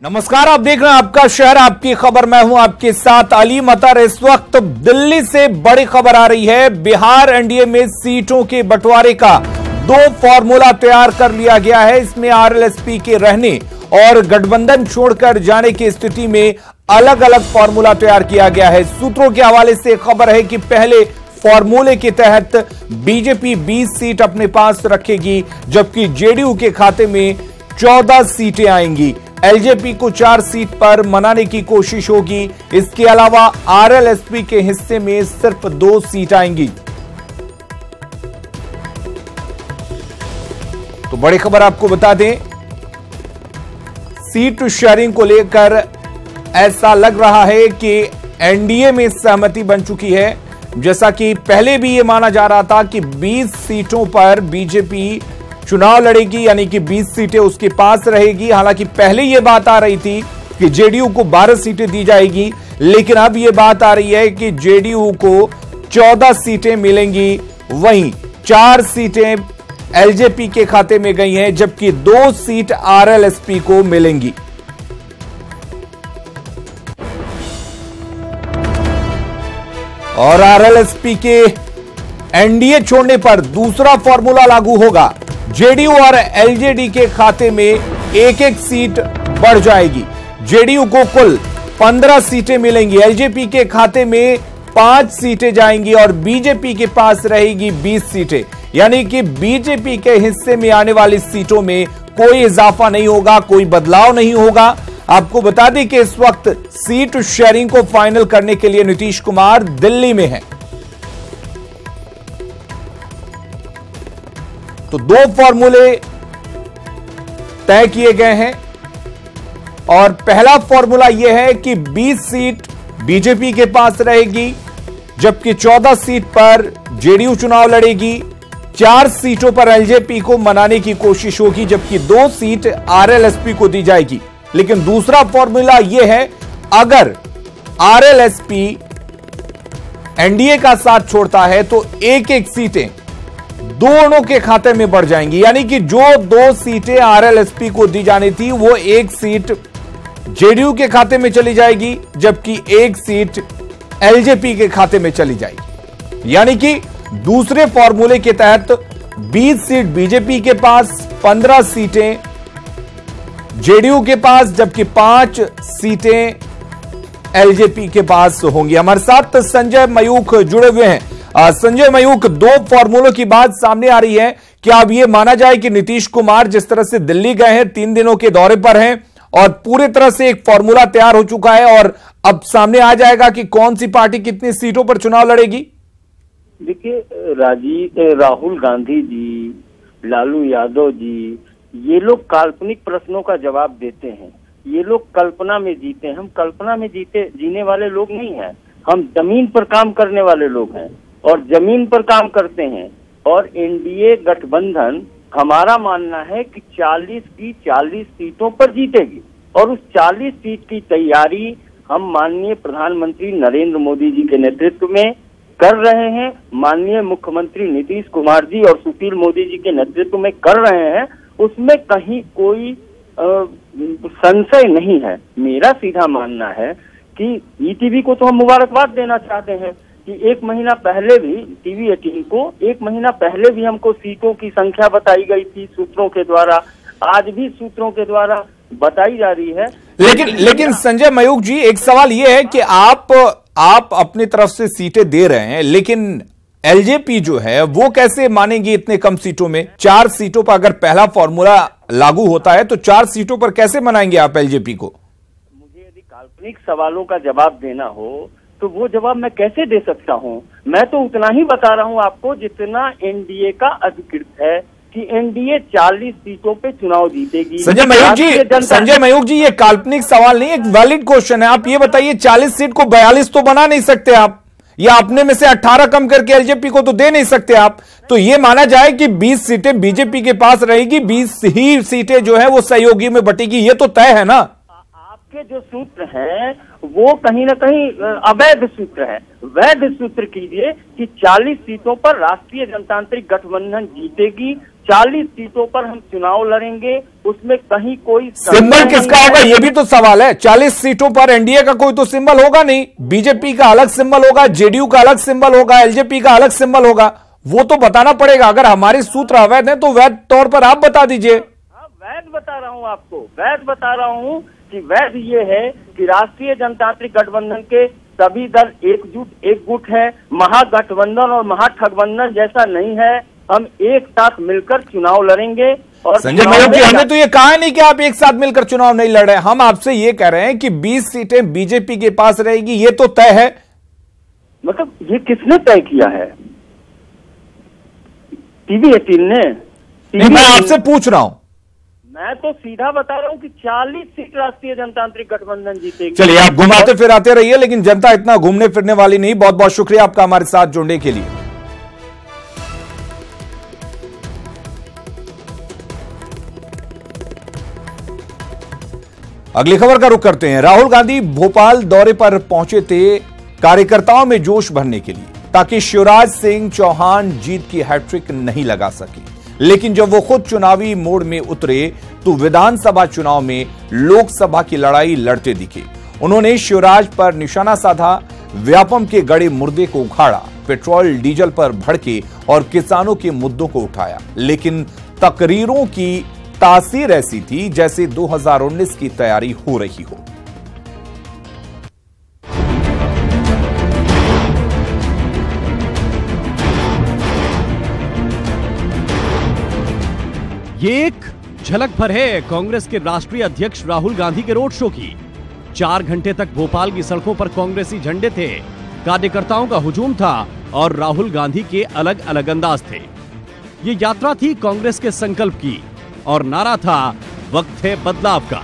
नमस्कार, आप देख रहे हैं आपका शहर आपकी खबर। मैं हूं आपके साथ अली मतर। इस वक्त दिल्ली से बड़ी खबर आ रही है। बिहार एनडीए में सीटों के बंटवारे का 2 फॉर्मूला तैयार कर लिया गया है। इसमें आरएलएसपी के रहने और गठबंधन छोड़कर जाने की स्थिति में अलग अलग फॉर्मूला तैयार किया गया है। सूत्रों के हवाले से खबर है कि पहले फॉर्मूले के तहत बीजेपी 20 सीट अपने पास रखेगी, जबकि जेडीयू के खाते में 14 सीटें आएंगी। एलजेपी को 4 सीट पर मनाने की कोशिश होगी। इसके अलावा आरएलएसपी के हिस्से में सिर्फ 2 सीट आएंगी। तो बड़ी खबर आपको बता दें, सीट शेयरिंग को लेकर ऐसा लग रहा है कि एनडीए में सहमति बन चुकी है। जैसा कि पहले भी यह माना जा रहा था कि 20 सीटों पर बीजेपी चुनाव लड़ेगी, यानी कि 20 सीटें उसके पास रहेगी। हालांकि पहले यह बात आ रही थी कि जेडीयू को 12 सीटें दी जाएगी, लेकिन अब यह बात आ रही है कि जेडीयू को 14 सीटें मिलेंगी। वहीं 4 सीटें एलजेपी के खाते में गई हैं, जबकि 2 सीट आरएलएसपी को मिलेंगी। और आरएलएसपी के एनडीए छोड़ने पर दूसरा फॉर्मूला लागू होगा। जेडीयू और एलजेडी के खाते में एक सीट बढ़ जाएगी। जेडीयू को कुल 15 सीटें मिलेंगी, एलजेपी के खाते में 5 सीटें जाएंगी और बीजेपी के पास रहेगी 20 सीटें। यानी कि बीजेपी के हिस्से में आने वाली सीटों में कोई इजाफा नहीं होगा, कोई बदलाव नहीं होगा। आपको बता दें कि इस वक्त सीट शेयरिंग को फाइनल करने के लिए नीतीश कुमार दिल्ली में हैं। तो 2 फॉर्मूले तय किए गए हैं और पहला फॉर्मूला यह है कि 20 सीट बीजेपी के पास रहेगी, जबकि 14 सीट पर जेडीयू चुनाव लड़ेगी। 4 सीटों पर एलजेपी को मनाने की कोशिश होगी, जबकि 2 सीट आरएलएसपी को दी जाएगी। लेकिन दूसरा फॉर्मूला यह है, अगर आरएलएसपी एनडीए का साथ छोड़ता है तो एक सीटें दोनों के खाते में बढ़ जाएंगी। यानी कि जो 2 सीटें आरएलएसपी को दी जानी थी, वो 1 सीट जेडीयू के खाते में चली जाएगी, जबकि 1 सीट एलजेपी के खाते में चली जाएगी। यानी कि दूसरे फॉर्मूले के तहत 20 सीट बीजेपी के पास, 15 सीटें जेडीयू के पास, जबकि 5 सीटें एलजेपी के पास होंगी। हमारे साथ संजय मयूख जुड़े हुए हैं। संजय मयूख, 2 फॉर्मूलों की बात सामने आ रही है। क्या अब यह माना जाए कि नीतीश कुमार जिस तरह से दिल्ली गए हैं, 3 दिनों के दौरे पर हैं और पूरी तरह से एक फॉर्मूला तैयार हो चुका है और अब सामने आ जाएगा कि कौन सी पार्टी कितनी सीटों पर चुनाव लड़ेगी? देखिए, राहुल गांधी जी, लालू यादव जी, ये लोग काल्पनिक प्रश्नों का जवाब देते हैं। ये लोग कल्पना में जीते हैं। हम कल्पना में जीने वाले लोग नहीं हैं। हम जमीन पर काम करने वाले लोग हैं और जमीन पर काम करते हैं। और एनडीए गठबंधन, हमारा मानना है कि 40 की 40 सीटों पर जीतेगी और उस 40 सीट की तैयारी हम माननीय प्रधानमंत्री नरेंद्र मोदी जी के नेतृत्व में कर रहे हैं, माननीय मुख्यमंत्री नीतीश कुमार जी और सुशील मोदी जी के नेतृत्व में कर रहे हैं। उसमें कहीं कोई संशय नहीं है। मेरा सीधा मानना है कि ईटीवी को तो हम मुबारकबाद देना चाहते हैं कि 1 महीना पहले भी, टीवी 18 को 1 महीना पहले भी हमको सीटों की संख्या बताई गई थी सूत्रों के द्वारा। आज भी सूत्रों के द्वारा बताई जा रही है। लेकिन संजय मयूख जी, एक सवाल यह है कि आप अपनी तरफ से सीटें दे रहे हैं, लेकिन एलजेपी जो है वो कैसे मानेंगी इतने कम सीटों में? 4 सीटों पर अगर पहला फॉर्मूला लागू होता है तो 4 सीटों पर कैसे मनाएंगे आप एलजेपी को? मुझे यदि काल्पनिक सवालों का जवाब देना हो तो वो जवाब मैं कैसे दे सकता हूं? मैं तो उतना ही बता रहा हूं आपको जितना एनडीए का अधिकृत है कि एनडीए 40 सीटों पे चुनाव जीतेगी। संजय मयूख जी, ये काल्पनिक सवाल नहीं, एक वैलिड क्वेश्चन है। आप ये बताइए, 40 सीट को 42 तो बना नहीं सकते आप, या अपने में से 18 कम करके एलजेपी को तो दे नहीं सकते आप। तो ये माना जाए कि 20 सीटें बीजेपी के पास रहेगी, 20 ही सीटें जो है वो सहयोगी में बटेगी, ये तो तय है ना? आपके जो सूत्र हैं वो कहीं ना कहीं अवैध सूत्र है। वैध सूत्र कीजिए कि 40 सीटों पर राष्ट्रीय जनतांत्रिक गठबंधन जीतेगी, 40 सीटों पर हम चुनाव लड़ेंगे, उसमें कहीं कोई सिंबल किसका होगा ये भी तो सवाल है। 40 सीटों पर एनडीए का कोई तो सिंबल होगा नहीं, बीजेपी का अलग सिंबल होगा, जेडीयू का अलग सिंबल होगा, एलजेपी का अलग सिंबल होगा, वो तो बताना पड़ेगा। अगर हमारे सूत्र अवैध हैं तो वैध तौर पर आप बता दीजिए। वैध बता रहा हूं आपको, वैध बता रहा हूं कि वैध ये है कि राष्ट्रीय जनतांत्रिक गठबंधन के सभी दल एकजुट है। महागठबंधन और महाठगबंधन जैसा नहीं है। हम एक साथ मिलकर चुनाव लड़ेंगे। और संजय मयूख जी, हमने तो ये कहा नहीं कि आप एक साथ मिलकर चुनाव नहीं लड़ रहे हैं। हम आपसे ये कह रहे हैं कि 20 सीटें बीजेपी के पास रहेगी, ये तो तय है। मतलब ये किसने तय किया है? टीवी 18 ने? नहीं, मैं आपसे पूछ रहा हूं। मैं तो सीधा बता रहा हूं कि 40 सीट राष्ट्रीय जनतांत्रिक गठबंधन जीतेगी। चलिए, आप घुमाते फिराते रहिए, लेकिन जनता इतना घूमने फिरने वाली नहीं। बहुत बहुत शुक्रिया आपका हमारे साथ जुड़ने के लिए। अगली खबर का रुख करते हैं। राहुल गांधी भोपाल दौरे पर पहुंचे थे कार्यकर्ताओं में जोश भरने के लिए, ताकि शिवराज सिंह चौहान जीत की हैट्रिक नहीं लगा सके। लेकिन जब वो खुद चुनावी मोड़ में उतरे तो विधानसभा चुनाव में लोकसभा की लड़ाई लड़ते दिखे। उन्होंने शिवराज पर निशाना साधा, व्यापम के गड़े मुर्दे को उखाड़ा, पेट्रोल डीजल पर भड़के और किसानों के मुद्दों को उठाया। लेकिन तकरीरों की तासीर ऐसी थी जैसे 2019 की तैयारी हो रही हो। ये एक झलक भर है कांग्रेस के राष्ट्रीय अध्यक्ष राहुल गांधी के रोड शो की। 4 घंटे तक भोपाल की सड़कों पर कांग्रेसी झंडे थे, कार्यकर्ताओं का हुजूम था और राहुल गांधी के अलग अलग अंदाज थे। ये यात्रा थी कांग्रेस के संकल्प की और नारा था वक्त है बदलाव का।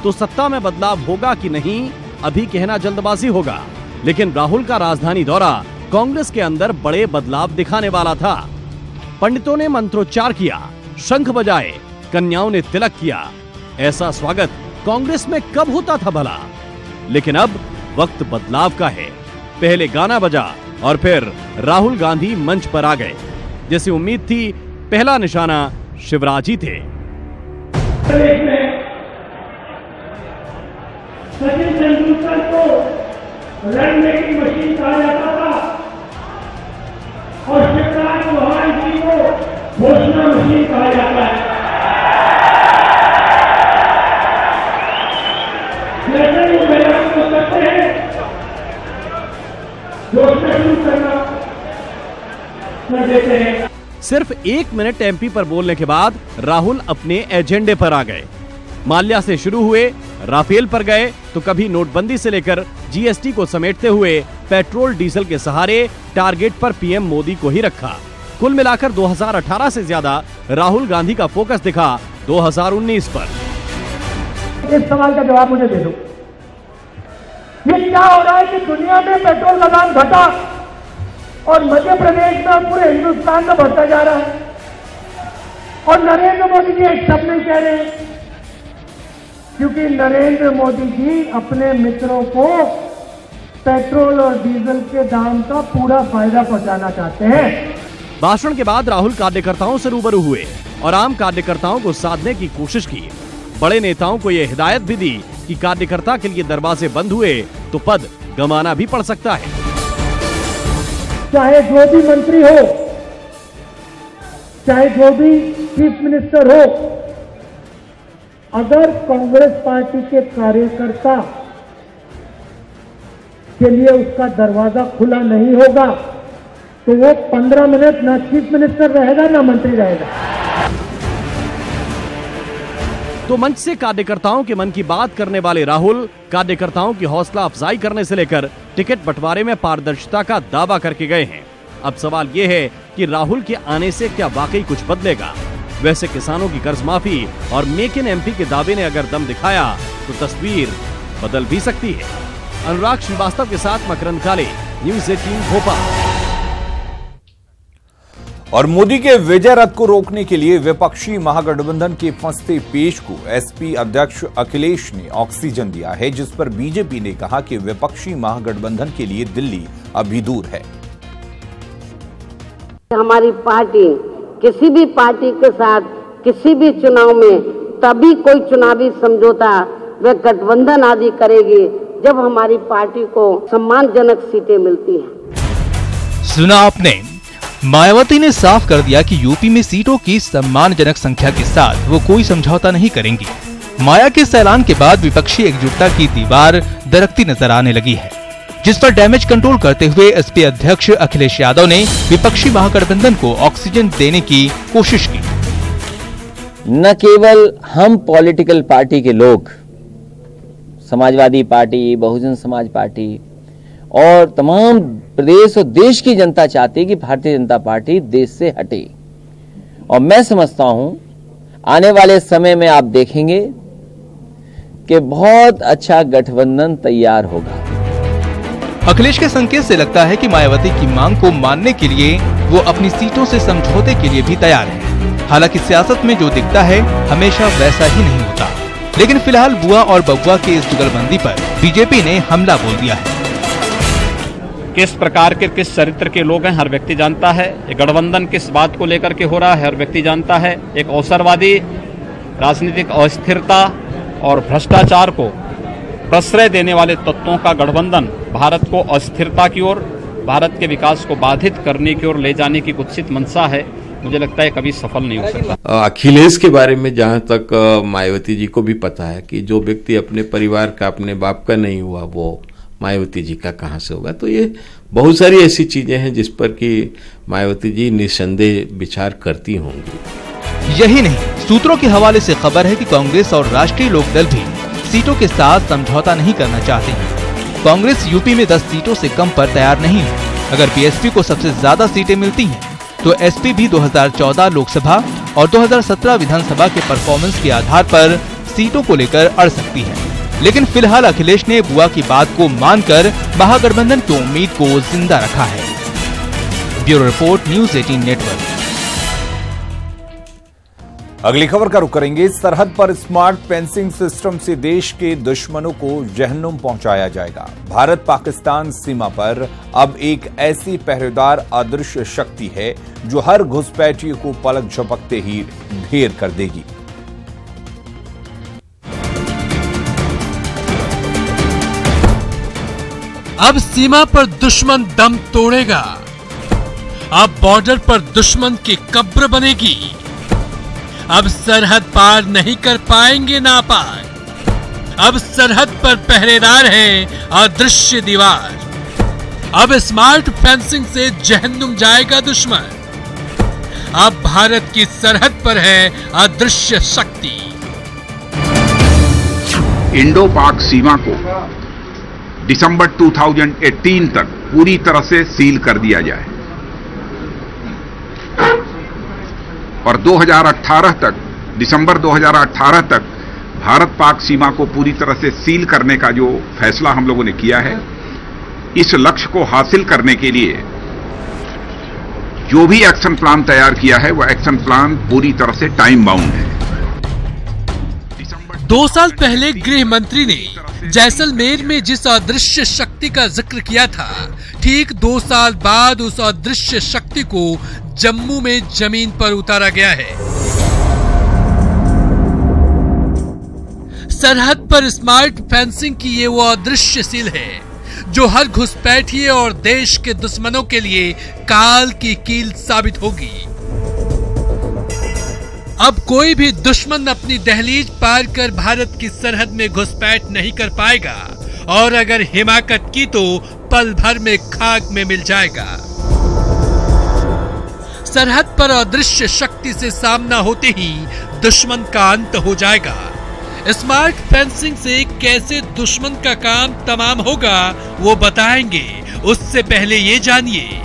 तो सत्ता में बदलाव होगा कि नहीं, अभी कहना जल्दबाजी होगा, लेकिन राहुल का राजधानी दौरा कांग्रेस के अंदर बड़े बदलाव दिखाने वाला था। पंडितों ने मंत्रोच्चार किया, शंख बजाए, कन्याओं ने तिलक किया। ऐसा स्वागत कांग्रेस में कब होता था भला? लेकिन अब वक्त बदलाव का है। पहले गाना बजा और फिर राहुल गांधी मंच पर आ गए। जैसी उम्मीद थी, पहला निशाना शिवराज ही थे। सचिन तेंदुलकर को रन मेकिंग मशीन कहा जाता था और शिवराज चौहान जी को घोषणा मशीन कहा जाता है। जैसे वो मैदान को करते हैं, घोषणा शुरू करना कर देते हैं। सिर्फ 1 मिनट एमपी पर बोलने के बाद राहुल अपने एजेंडे पर आ गए। माल्या से शुरू हुए, राफेल पर गए, तो कभी नोटबंदी से लेकर जीएसटी को समेटते हुए पेट्रोल डीजल के सहारे टारगेट पर पीएम मोदी को ही रखा। कुल मिलाकर 2018 से ज्यादा राहुल गांधी का फोकस दिखा 2019 पर। इस सवाल का जवाब मुझे दे दो, ये क्या हो रहा है कि दुनिया में पेट्रोल का दाम घटा और मध्य प्रदेश में पूरे हिंदुस्तान में बढ़ता जा रहा है, और नरेंद्र मोदी जी एक शब्द नहीं कह रहे हैं, क्योंकि नरेंद्र मोदी जी अपने मित्रों को पेट्रोल और डीजल के दाम का पूरा फायदा पहुंचाना चाहते हैं। भाषण के बाद राहुल कार्यकर्ताओं से रूबरू हुए और आम कार्यकर्ताओं को साधने की कोशिश की। बड़े नेताओं को यह हिदायत भी दी कि कार्यकर्ता के लिए दरवाजे बंद हुए तो पद गंवाना भी पड़ सकता है। चाहे जो भी मंत्री हो, चाहे जो भी चीफ मिनिस्टर हो, अगर कांग्रेस पार्टी के कार्यकर्ता के लिए उसका दरवाजा खुला नहीं होगा तो वो 15 मिनट ना चीफ मिनिस्टर रहेगा ना मंत्री रहेगा। तो मंच से कार्यकर्ताओं के मन की बात करने वाले राहुल कार्यकर्ताओं की हौसला अफजाई करने से लेकर टिकट बंटवारे में पारदर्शिता का दावा करके गए हैं। अब सवाल यह है कि राहुल के आने से क्या वाकई कुछ बदलेगा? वैसे किसानों की कर्ज माफी और मेक इन एमपी के दावे ने अगर दम दिखाया तो तस्वीर बदल भी सकती है। अनुराग श्रीवास्तव के साथ मकरंद काले, न्यूज़ 18 भोपाल। और मोदी के विजय रथ को रोकने के लिए विपक्षी महागठबंधन के फंसते पेश को एसपी अध्यक्ष अखिलेश ने ऑक्सीजन दिया है, जिस पर बीजेपी ने कहा कि विपक्षी महागठबंधन के लिए दिल्ली अभी दूर है। हमारी पार्टी किसी भी पार्टी के साथ किसी भी चुनाव में तभी कोई चुनावी समझौता व गठबंधन आदि करेगी जब हमारी पार्टी को सम्मानजनक सीटें मिलती हैं। सुना आपने, मायावती ने साफ कर दिया कि यूपी में सीटों की सम्मानजनक संख्या के साथ वो कोई समझौता नहीं करेंगी। माया के इस ऐलान के बाद विपक्षी एकजुटता की दीवार दरकती नजर आने लगी है, जिस पर डैमेज कंट्रोल करते हुए एसपी अध्यक्ष अखिलेश यादव ने विपक्षी महागठबंधन को ऑक्सीजन देने की कोशिश की। न केवल हम पॉलिटिकल पार्टी के लोग, समाजवादी पार्टी, बहुजन समाज पार्टी और तमाम प्रदेश और देश की जनता चाहती है कि भारतीय जनता पार्टी देश से हटे। और मैं समझता हूं आने वाले समय में आप देखेंगे कि बहुत अच्छा गठबंधन तैयार होगा। अखिलेश के संकेत से लगता है कि मायावती की मांग को मानने के लिए वो अपनी सीटों से समझौते के लिए भी तैयार है। हालांकि सियासत में जो दिखता है हमेशा वैसा ही नहीं होता, लेकिन फिलहाल बुआ और बबुआ के इस जुगलबंदी पर बीजेपी ने हमला बोल दिया है। किस प्रकार के किस चरित्र के लोग हैं हर व्यक्ति जानता है। ये गठबंधन किस बात को लेकर के हो रहा है हर व्यक्ति जानता है। एक अवसरवादी राजनीतिक अस्थिरता और भ्रष्टाचार को प्रश्रय देने वाले तत्वों का गठबंधन भारत को अस्थिरता की ओर, भारत के विकास को बाधित करने की ओर ले जाने की कुत्सित मंशा है। मुझे लगता है कभी सफल नहीं हो सकता। अखिलेश के बारे में जहां तक मायावती जी को भी पता है कि जो व्यक्ति अपने परिवार का, अपने बाप का नहीं हुआ वो मायावती जी का कहां से होगा। तो ये बहुत सारी ऐसी चीजें हैं जिस पर कि मायावती जी निस्संदेह विचार करती होंगी। यही नहीं, सूत्रों के हवाले से खबर है कि कांग्रेस और राष्ट्रीय लोकदल भी सीटों के साथ समझौता नहीं करना चाहते हैं। कांग्रेस यूपी में 10 सीटों से कम पर तैयार नहीं है। अगर बीएसपी को सबसे ज्यादा सीटें मिलती हैं, तो एसपी भी 2014 लोकसभा और 2017 विधानसभा के परफॉर्मेंस के आधार पर सीटों को लेकर अड़ सकती है। लेकिन फिलहाल अखिलेश ने बुआ की बात को मानकर महागठबंधन की उम्मीद को जिंदा रखा है। Bureau report, news 18 network. अगली खबर का रुख करेंगे। सरहद पर स्मार्ट फेंसिंग सिस्टम से देश के दुश्मनों को जहन्नुम पहुंचाया जाएगा। भारत पाकिस्तान सीमा पर अब एक ऐसी पहरेदार अदृश्य शक्ति है जो हर घुसपैठिए को पलक झपकते ही ढेर कर देगी। अब सीमा पर दुश्मन दम तोड़ेगा। अब बॉर्डर पर दुश्मन की कब्र बनेगी। अब सरहद पार नहीं कर पाएंगे नापाक। अब सरहद पर पहरेदार है अदृश्य दीवार। अब स्मार्ट फेंसिंग से जहन्नुम जाएगा दुश्मन। अब भारत की सरहद पर है अदृश्य शक्ति। इंडो पाक सीमा को दिसंबर 2018 तक पूरी तरह से सील कर दिया जाए और 2018 तक, दिसंबर 2018 तक भारत पाक सीमा को पूरी तरह से सील करने का जो फैसला हम लोगों ने किया है, इस लक्ष्य को हासिल करने के लिए जो भी एक्शन प्लान तैयार किया है वह एक्शन प्लान पूरी तरह से टाइम बाउंड है। 2 साल पहले गृह मंत्री ने जैसलमेर में जिस अदृश्य शक्ति का जिक्र किया था, ठीक 2 साल बाद उस अदृश्य शक्ति को जम्मू में जमीन पर उतारा गया है। सरहद पर स्मार्ट फेंसिंग की ये वो अदृश्य सील है जो हर घुसपैठिए और देश के दुश्मनों के लिए काल की कील साबित होगी। अब कोई भी दुश्मन अपनी दहलीज पार कर भारत की सरहद में घुसपैठ नहीं कर पाएगा और अगर हिमाकत की तो पल भर में खाक में मिल जाएगा। सरहद पर अदृश्य शक्ति से सामना होते ही दुश्मन का अंत हो जाएगा। स्मार्ट फेंसिंग से कैसे दुश्मन का काम तमाम होगा वो बताएंगे। उससे पहले ये जानिए,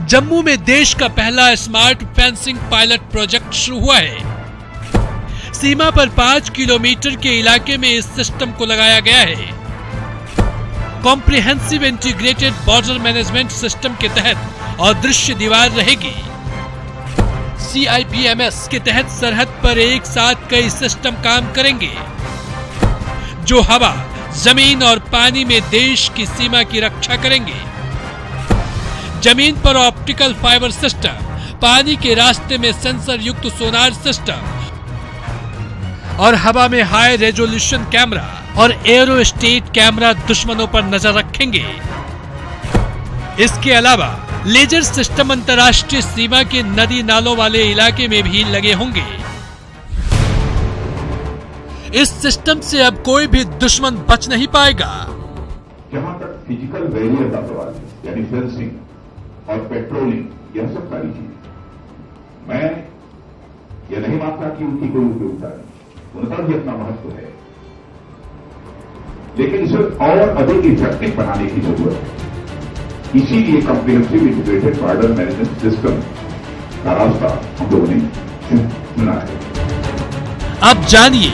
जम्मू में देश का पहला स्मार्ट फेंसिंग पायलट प्रोजेक्ट शुरू हुआ है। सीमा पर 5 किलोमीटर के इलाके में इस सिस्टम को लगाया गया है। Comprehensive integrated border management system के तहत अदृश्य दीवार रहेगी। CIBMS के तहत सरहद पर एक साथ कई सिस्टम काम करेंगे जो हवा, जमीन और पानी में देश की सीमा की रक्षा करेंगे। जमीन पर ऑप्टिकल फाइबर सिस्टम, पानी के रास्ते में सेंसर युक्त सोनार सिस्टम और हवा में हाई रेजोल्यूशन कैमरा और एरोस्टेट कैमरा दुश्मनों पर नजर रखेंगे। इसके अलावा लेजर सिस्टम अंतर्राष्ट्रीय सीमा के नदी नालों वाले इलाके में भी लगे होंगे। इस सिस्टम से अब कोई भी दुश्मन बच नहीं पाएगा। जहां तक फिजिकल बैरियर का सवाल है, यानी फेंसिंग और पेट्रोलिंग, यह सब सारी चीजें मैं यह नहीं मानता कि उनकी कोई उपयोगिता नहीं, उनका भी अपना महत्व है, लेकिन इसे और अधिक इफेक्टिव बनाने की जरूरत है। इसीलिए comprehensive integrated border management system का रास्ता हम लोगों ने चुना है। अब जानिए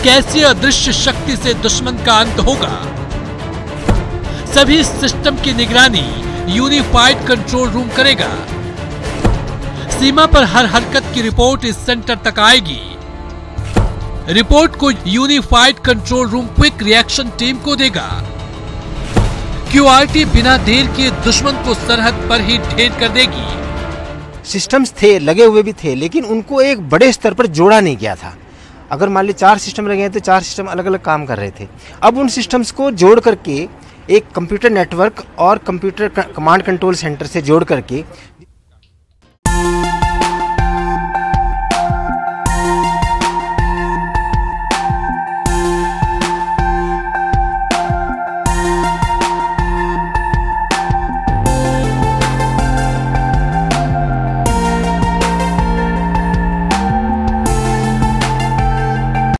कैसे अदृश्य शक्ति से दुश्मन का अंत होगा। सभी सिस्टम की निगरानी यूनिफाइड कंट्रोल रूम करेगा। सीमा पर हर हरकत की रिपोर्ट इस सेंटर तक आएगी। रिपोर्ट को unified control room quick reaction team को देगा। क्यूआरटी बिना देर के दुश्मन को सरहद पर ही ढेर कर देगी। सिस्टम्स थे, लगे हुए भी थे, लेकिन उनको एक बड़े स्तर पर जोड़ा नहीं गया था। अगर मान ली 4 सिस्टम लगे हैं तो 4 सिस्टम अलग अलग काम कर रहे थे। अब उन सिस्टम्स को जोड़ करके एक कंप्यूटर नेटवर्क और कंप्यूटर कमांड कंट्रोल सेंटर से जोड़ करके